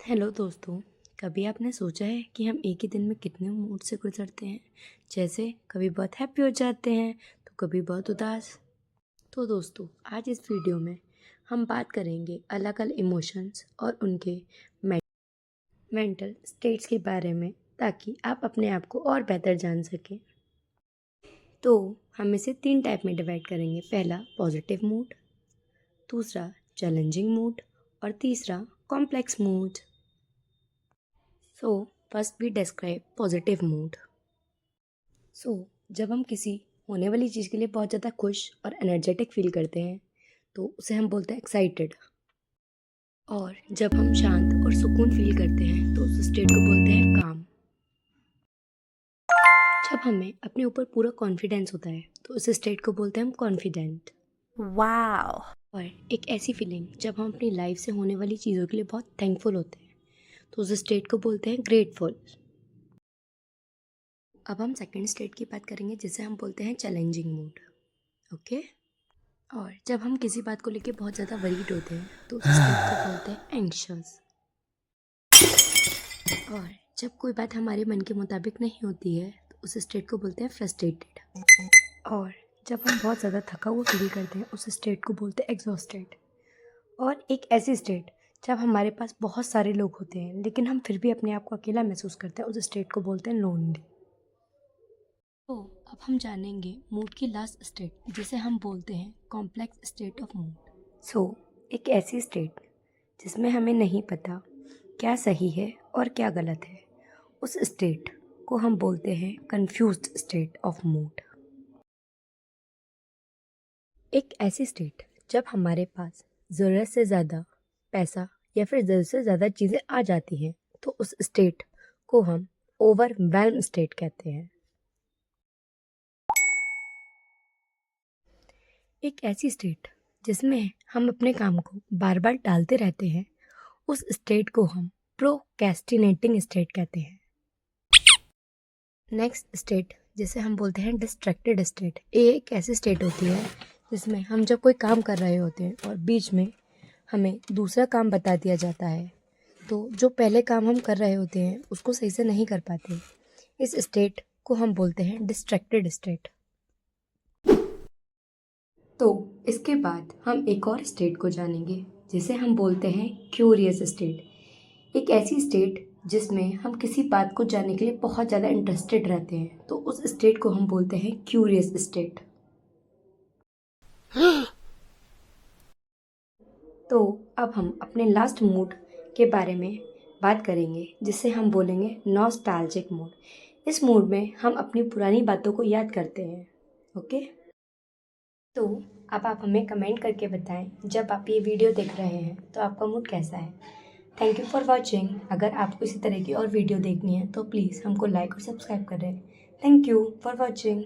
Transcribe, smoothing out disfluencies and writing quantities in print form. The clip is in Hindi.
हेलो दोस्तों। कभी आपने सोचा है कि हम एक ही दिन में कितने मूड से गुजरते हैं। जैसे कभी बहुत हैप्पी हो जाते हैं तो कभी बहुत उदास। तो दोस्तों, आज इस वीडियो में हम बात करेंगे अलग अलग इमोशंस और उनके मेंटल स्टेट्स के बारे में, ताकि आप अपने आप को और बेहतर जान सकें। तो हम इसे 3 टाइप में डिवाइड करेंगे। पहला पॉजिटिव मूड, दूसरा चैलेंजिंग मूड और तीसरा complex mood. First we describe positive mood. जब हम किसी होने वाली चीज़ के लिए बहुत ज़्यादा खुश और एनर्जेटिक फील करते हैं तो उसे हम बोलते हैं एक्साइटेड। और जब हम शांत और सुकून फील करते हैं तो उस स्टेट को बोलते हैं काम। जब हमें अपने ऊपर पूरा कॉन्फिडेंस होता है तो उस स्टेट को बोलते हैं हम कॉन्फिडेंट। वाओ। और एक ऐसी फीलिंग जब हम अपनी लाइफ से होने वाली चीज़ों के लिए बहुत थैंकफुल होते हैं तो उस स्टेट को बोलते हैं ग्रेटफुल। अब हम सेकंड स्टेट की बात करेंगे जिसे हम बोलते हैं चैलेंजिंग मूड। ओके। और जब हम किसी बात को लेके बहुत ज़्यादा वरीड होते हैं तो उस स्टेट को बोलते हैं एंग्शियस। और जब कोई बात हमारे मन के मुताबिक नहीं होती है तो उस स्टेट को बोलते हैं फ्रस्ट्रेटेड। और जब हम बहुत ज़्यादा थका हुआ फील करते हैं उस स्टेट को बोलते हैं एग्जॉस्टेड। और एक ऐसी स्टेट जब हमारे पास बहुत सारे लोग होते हैं लेकिन हम फिर भी अपने आप को अकेला महसूस करते हैं, उस स्टेट को बोलते हैं लोनली। तो अब हम जानेंगे मूड की लास्ट स्टेट जिसे हम बोलते हैं कॉम्प्लेक्स स्टेट ऑफ मूड। एक ऐसी स्टेट जिसमें हमें नहीं पता क्या सही है और क्या गलत है, उस स्टेट को हम बोलते हैं कंफ्यूज्ड स्टेट ऑफ मूड। एक ऐसी स्टेट जब हमारे पास ज़रूरत से ज़्यादा पैसा या फिर ज़रूरत से ज़्यादा चीज़ें आ जाती हैं तो उस स्टेट को हम ओवरवेल्म स्टेट कहते हैं। एक ऐसी स्टेट जिसमें हम अपने काम को बार बार टालते रहते हैं, उस स्टेट को हम प्रोक्रेस्टिनेटिंग स्टेट कहते हैं। नेक्स्ट स्टेट जिसे हम बोलते हैं डिस्ट्रैक्टेड स्टेट। ये एक ऐसी स्टेट होती है जिसमें हम जब कोई काम कर रहे होते हैं और बीच में हमें दूसरा काम बता दिया जाता है तो जो पहले काम हम कर रहे होते हैं उसको सही से नहीं कर पाते। इस स्टेट को हम बोलते हैं डिस्ट्रैक्टेड स्टेट। तो इसके बाद हम एक और स्टेट को जानेंगे जिसे हम बोलते हैं क्यूरियस स्टेट। एक ऐसी स्टेट जिसमें हम किसी बात को जानने के लिए बहुत ज़्यादा इंटरेस्टेड रहते हैं तो उस स्टेट को हम बोलते हैं क्यूरियस स्टेट। तो अब हम अपने लास्ट मूड के बारे में बात करेंगे जिसे हम बोलेंगे नॉस्टैल्जिक मूड। इस मूड में हम अपनी पुरानी बातों को याद करते हैं। ओके। तो अब आप हमें कमेंट करके बताएं जब आप ये वीडियो देख रहे हैं तो आपका मूड कैसा है। Thank you for watching. अगर आपको इसी तरह की और वीडियो देखनी है तो प्लीज़ हमको लाइक और सब्सक्राइब करें। Thank you for watching.